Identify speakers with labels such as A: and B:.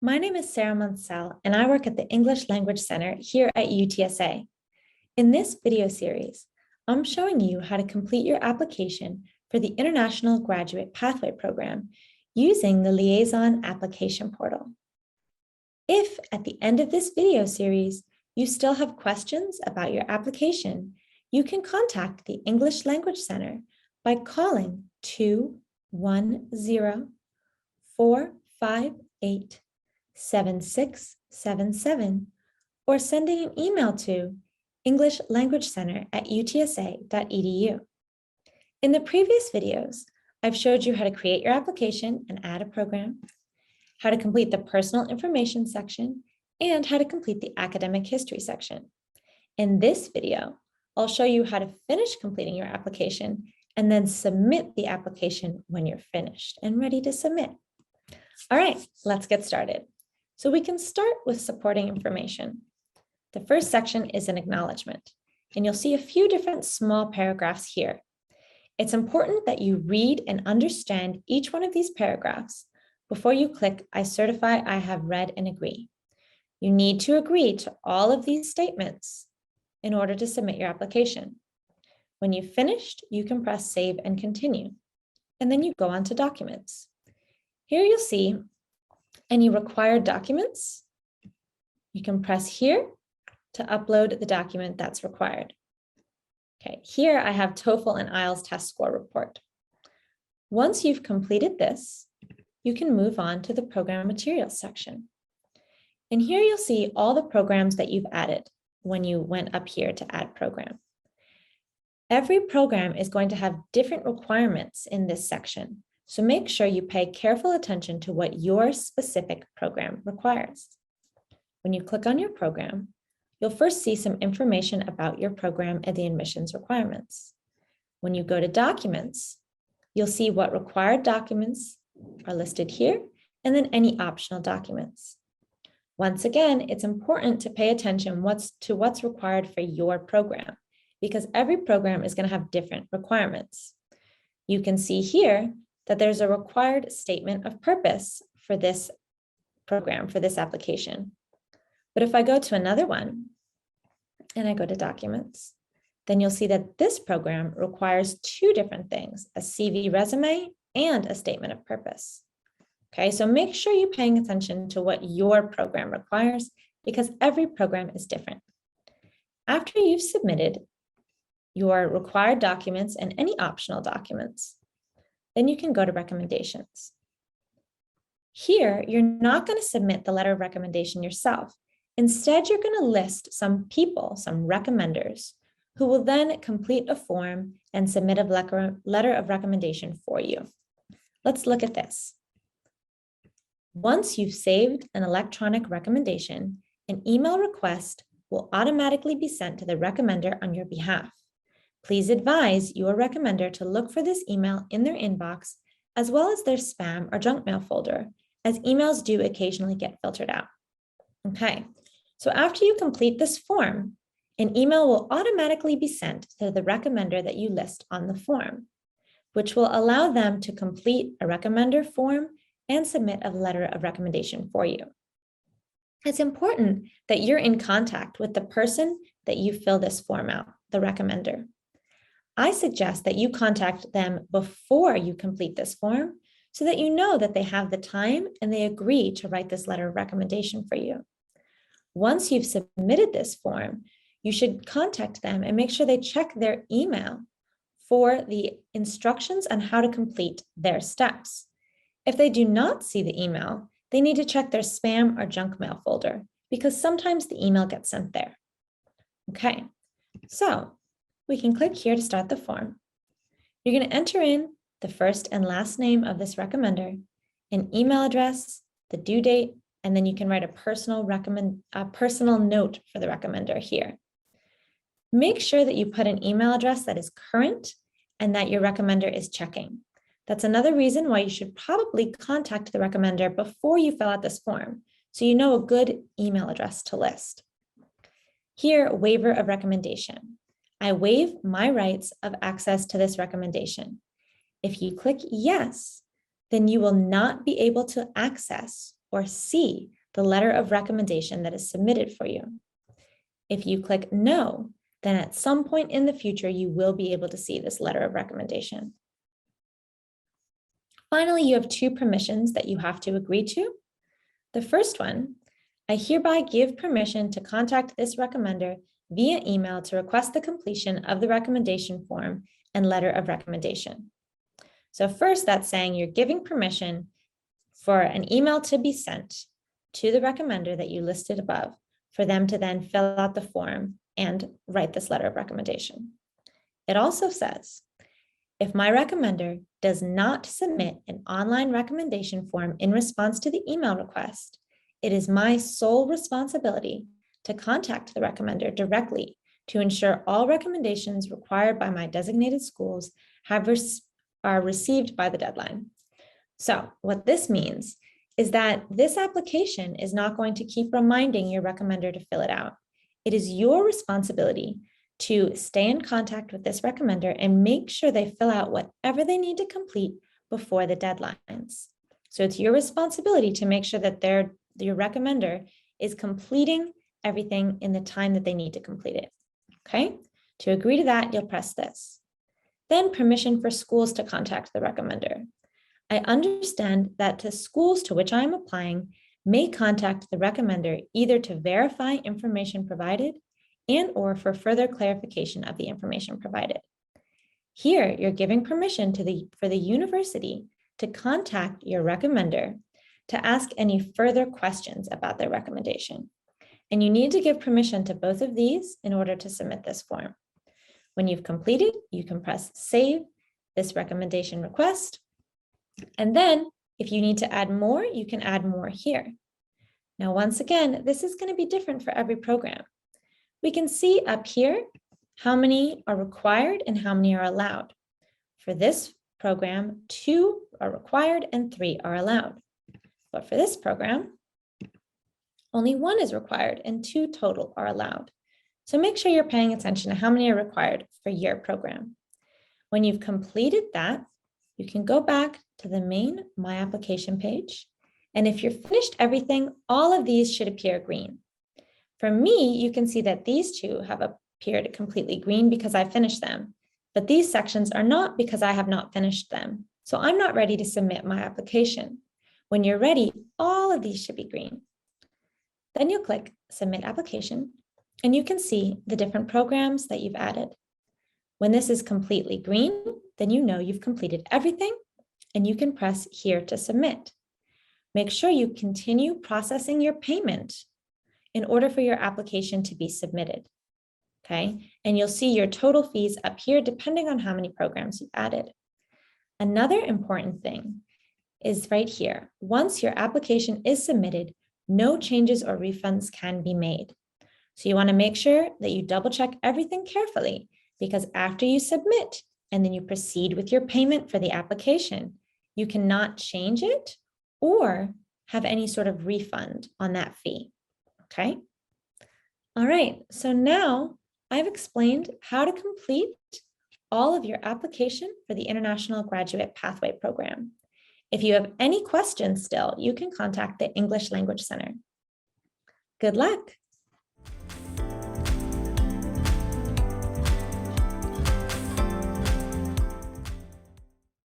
A: My name is Sarah Mansell, and I work at the English Language Center here at UTSA. In this video series, I'm showing you how to complete your application for the International Graduate Pathway Program using the Liaison application portal. If at the end of this video series, you still have questions about your application, you can contact the English Language Center by calling 210-458-7677 or sending an email to englishlanguagecenter@utsa.edu. In the previous videos, I've showed you how to create your application and add a program, how to complete the personal information section, and how to complete the academic history section. In this video, I'll show you how to finish completing your application and then submit the application when you're finished and ready to submit. All right, let's get started. So we can start with supporting information. The first section is an acknowledgement, and you'll see a few different small paragraphs here. It's important that you read and understand each one of these paragraphs before you click I certify I have read and agree. You need to agree to all of these statements in order to submit your application. When you've finished, you can press save and continue, and then you go on to documents. Here you'll see any required documents. You can press here to upload the document that's required. Okay, here I have TOEFL and IELTS test score report. Once you've completed this, you can move on to the program materials section. And here you'll see all the programs that you've added when you went up here to add program. Every program is going to have different requirements in this section, so make sure you pay careful attention to what your specific program requires. When you click on your program, you'll first see some information about your program and the admissions requirements. When you go to documents, you'll see what required documents are listed here, and then any optional documents. Once again, it's important to pay attention to what's required for your program, because every program is going to have different requirements. You can see here that there's a required statement of purpose for this program, for this application. But if I go to another one and I go to documents, then you'll see that this program requires two different things, a CV resume and a statement of purpose. Okay, so make sure you're paying attention to what your program requires because every program is different. After you've submitted your required documents and any optional documents, then you can go to recommendations. Here, you're not going to submit the letter of recommendation yourself. Instead, you're going to list some people, some recommenders, who will then complete a form and submit a letter of recommendation for you. Let's look at this. Once you've saved an electronic recommendation, an email request will automatically be sent to the recommender on your behalf. Please advise your recommender to look for this email in their inbox, as well as their spam or junk mail folder, as emails do occasionally get filtered out. Okay, so after you complete this form, an email will automatically be sent to the recommender that you list on the form, which will allow them to complete a recommender form and submit a letter of recommendation for you. It's important that you're in contact with the person that you fill this form out, the recommender. I suggest that you contact them before you complete this form so that you know that they have the time and they agree to write this letter of recommendation for you. Once you've submitted this form, you should contact them and make sure they check their email for the instructions on how to complete their steps. If they do not see the email, they need to check their spam or junk mail folder because sometimes the email gets sent there. Okay, so we can click here to start the form. You're going to enter in the first and last name of this recommender, an email address, the due date, and then you can write a personal note for the recommender here. Make sure that you put an email address that is current and that your recommender is checking. That's another reason why you should probably contact the recommender before you fill out this form, so you know a good email address to list. Here, waiver of recommendation. I waive my rights of access to this recommendation. If you click yes, then you will not be able to access or see the letter of recommendation that is submitted for you? If you click no, then at some point in the future, you will be able to see this letter of recommendation. Finally, you have two permissions that you have to agree to. The first one, I hereby give permission to contact this recommender via email to request the completion of the recommendation form and letter of recommendation. So first, that's saying you're giving permission for an email to be sent to the recommender that you listed above for them to then fill out the form and write this letter of recommendation. It also says, if my recommender does not submit an online recommendation form in response to the email request, it is my sole responsibility to contact the recommender directly to ensure all recommendations required by my designated schools are received by the deadline. So what this means is that this application is not going to keep reminding your recommender to fill it out. It is your responsibility to stay in contact with this recommender and make sure they fill out whatever they need to complete before the deadlines. So it's your responsibility to make sure that your recommender is completing everything in the time that they need to complete it. Okay? To agree to that, you'll press this. Then permission for schools to contact the recommender. I understand that the schools to which I am applying may contact the recommender either to verify information provided and or for further clarification of the information provided. Here, you're giving permission for the university to contact your recommender to ask any further questions about their recommendation. And you need to give permission to both of these in order to submit this form. When you've completed, you can press Save this recommendation request. And then if you need to add more, you can add more here. Now, once again, this is going to be different for every program. We can see up here how many are required and how many are allowed. For this program, 2 are required and 3 are allowed. But for this program, only 1 is required and 2 total are allowed. So make sure you're paying attention to how many are required for your program. When you've completed that, you can go back to the main My Application page. And if you're finished everything, all of these should appear green. For me, you can see that these 2 have appeared completely green because I finished them, but these sections are not because I have not finished them. So I'm not ready to submit my application. When you're ready, all of these should be green. Then you'll click Submit Application, and you can see the different programs that you've added. When this is completely green, then you know you've completed everything, and you can press here to submit. Make sure you continue processing your payment in order for your application to be submitted. Okay, and you'll see your total fees up here depending on how many programs you've added. Another important thing is right here. Once your application is submitted, no changes or refunds can be made. So you want to make sure that you double check everything carefully, because after you submit and then you proceed with your payment for the application, you cannot change it or have any sort of refund on that fee. Okay. All right. So now I've explained how to complete all of your application for the International Graduate Pathway Program. If you have any questions still, you can contact the English Language Center. Good luck.